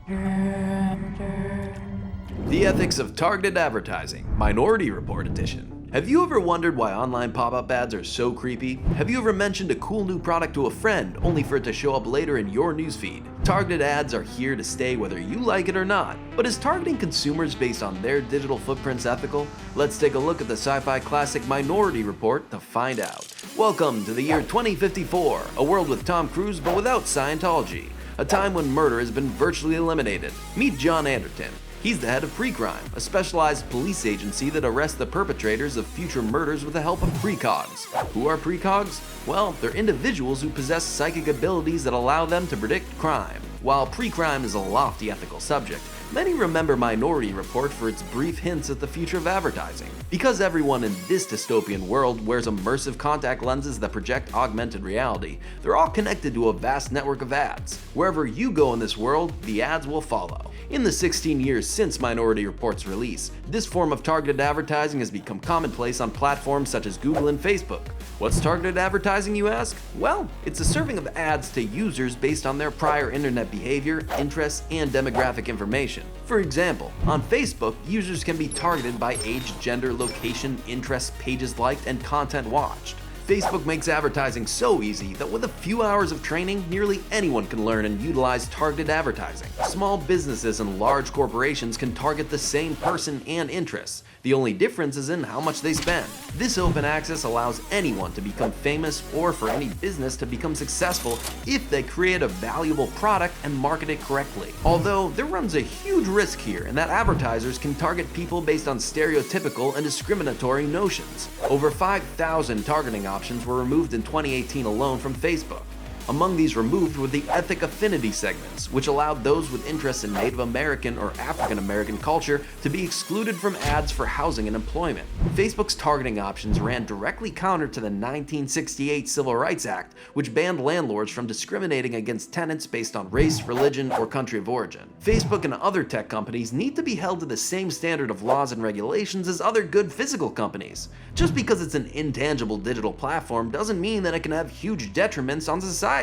The Ethics of Targeted Advertising, Minority Report Edition. Have you ever wondered why online pop-up ads are so creepy? Have you ever mentioned a cool new product to a friend only for it to show up later in your newsfeed? Targeted ads are here to stay whether you like it or not. But is targeting consumers based on their digital footprints ethical? Let's take a look at the sci-fi classic Minority Report to find out. Welcome to the year 2054, a world with Tom Cruise but without Scientology. A time when murder has been virtually eliminated. Meet John Anderton. He's the head of Precrime, a specialized police agency that arrests the perpetrators of future murders with the help of precogs. Who are precogs? Well, they're individuals who possess psychic abilities that allow them to predict crime. While precrime is a lofty ethical subject, many remember Minority Report for its brief hints at the future of advertising. Because everyone in this dystopian world wears immersive contact lenses that project augmented reality, they're all connected to a vast network of ads. Wherever you go in this world, the ads will follow. In the 16 years since Minority Report's release, this form of targeted advertising has become commonplace on platforms such as Google and Facebook. What's targeted advertising, you ask? Well, it's a serving of ads to users based on their prior internet behavior, interests, and demographic information. For example, on Facebook, users can be targeted by age, gender, location, interests, pages liked, and content watched. Facebook makes advertising so easy that with a few hours of training, nearly anyone can learn and utilize targeted advertising. Small businesses and large corporations can target the same person and interests. The only difference is in how much they spend. This open access allows anyone to become famous or for any business to become successful if they create a valuable product and market it correctly. Although there runs a huge risk here in that advertisers can target people based on stereotypical and discriminatory notions. Over 5,000 targeting options were removed in 2018 alone from Facebook. Among these removed were the ethnic affinity segments, which allowed those with interests in Native American or African American culture to be excluded from ads for housing and employment. Facebook's targeting options ran directly counter to the 1968 Civil Rights Act, which banned landlords from discriminating against tenants based on race, religion, or country of origin. Facebook and other tech companies need to be held to the same standard of laws and regulations as other good physical companies. Just because it's an intangible digital platform doesn't mean that it can have huge detriments on society.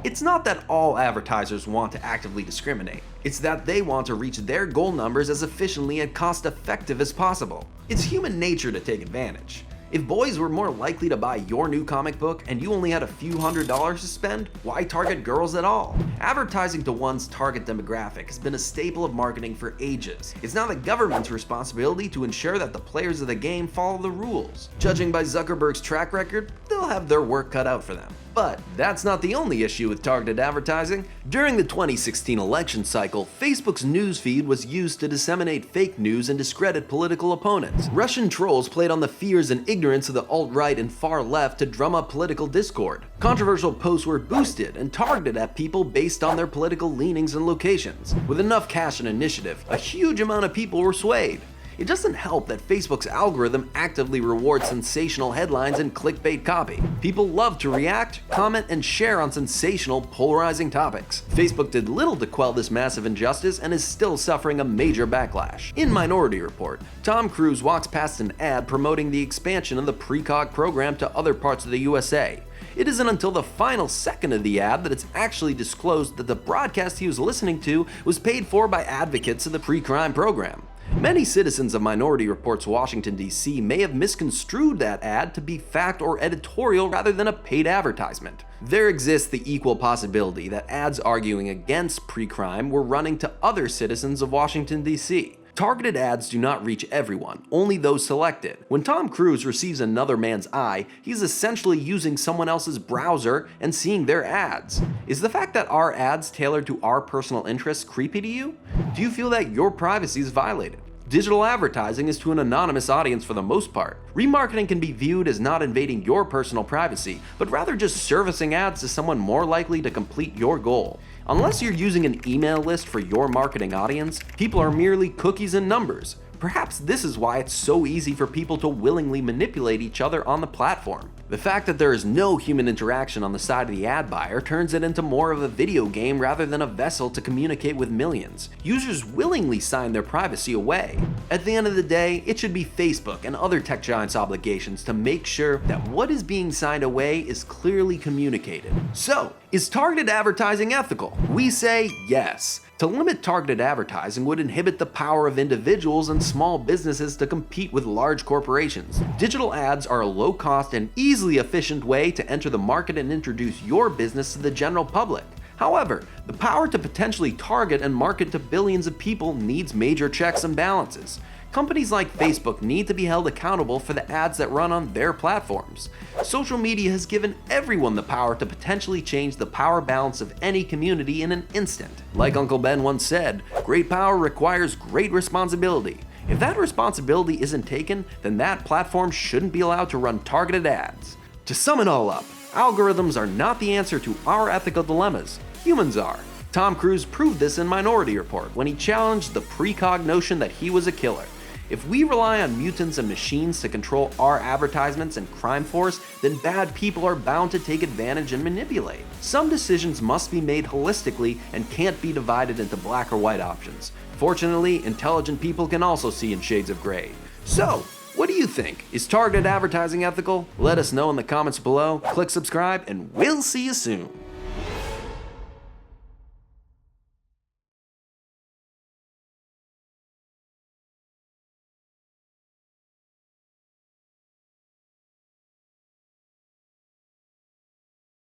It's not that all advertisers want to actively discriminate. It's that they want to reach their goal numbers as efficiently and cost-effective as possible. It's human nature to take advantage. If boys were more likely to buy your new comic book and you only had a few $100s to spend, why target girls at all? Advertising to one's target demographic has been a staple of marketing for ages. It's now the government's responsibility to ensure that the players of the game follow the rules. Judging by Zuckerberg's track record, they'll have their work cut out for them. But that's not the only issue with targeted advertising. During the 2016 election cycle, Facebook's newsfeed was used to disseminate fake news and discredit political opponents. Russian trolls played on the fears and ignorance of the alt-right and far left to drum up political discord. Controversial posts were boosted and targeted at people based on their political leanings and locations. With enough cash and initiative, a huge amount of people were swayed. It doesn't help that Facebook's algorithm actively rewards sensational headlines and clickbait copy. People love to react, comment, and share on sensational, polarizing topics. Facebook did little to quell this massive injustice and is still suffering a major backlash. In Minority Report, Tom Cruise walks past an ad promoting the expansion of the precog program to other parts of the USA. It isn't until the final second of the ad that it's actually disclosed that the broadcast he was listening to was paid for by advocates of the pre-crime program. Many citizens of Minority Report's Washington, D.C. may have misconstrued that ad to be fact or editorial rather than a paid advertisement. There exists the equal possibility that ads arguing against pre-crime were running to other citizens of Washington, D.C. Targeted ads do not reach everyone, only those selected. When Tom Cruise receives another man's eye, he's essentially using someone else's browser and seeing their ads. Is the fact that our ads tailored to our personal interests creepy to you? Do you feel that your privacy is violated? Digital advertising is to an anonymous audience for the most part. Remarketing can be viewed as not invading your personal privacy, but rather just servicing ads to someone more likely to complete your goal. Unless you're using an email list for your marketing audience, people are merely cookies and numbers. Perhaps this is why it's so easy for people to willingly manipulate each other on the platform. The fact that there is no human interaction on the side of the ad buyer turns it into more of a video game rather than a vessel to communicate with millions. Users willingly sign their privacy away. At the end of the day, it should be Facebook and other tech giants' obligations to make sure that what is being signed away is clearly communicated. So, is targeted advertising ethical? We say yes. To limit targeted advertising would inhibit the power of individuals and small businesses to compete with large corporations. Digital ads are a low-cost and easily efficient way to enter the market and introduce your business to the general public. However, the power to potentially target and market to billions of people needs major checks and balances. Companies like Facebook need to be held accountable for the ads that run on their platforms. Social media has given everyone the power to potentially change the power balance of any community in an instant. Like Uncle Ben once said, great power requires great responsibility. If that responsibility isn't taken, then that platform shouldn't be allowed to run targeted ads. To sum it all up, algorithms are not the answer to our ethical dilemmas. Humans are. Tom Cruise proved this in Minority Report when he challenged the precog notion that he was a killer. If we rely on mutants and machines to control our advertisements and crime force, then bad people are bound to take advantage and manipulate. Some decisions must be made holistically and can't be divided into black or white options. Fortunately, intelligent people can also see in shades of gray. So, what do you think? Is targeted advertising ethical? Let us know in the comments below, click subscribe, and we'll see you soon.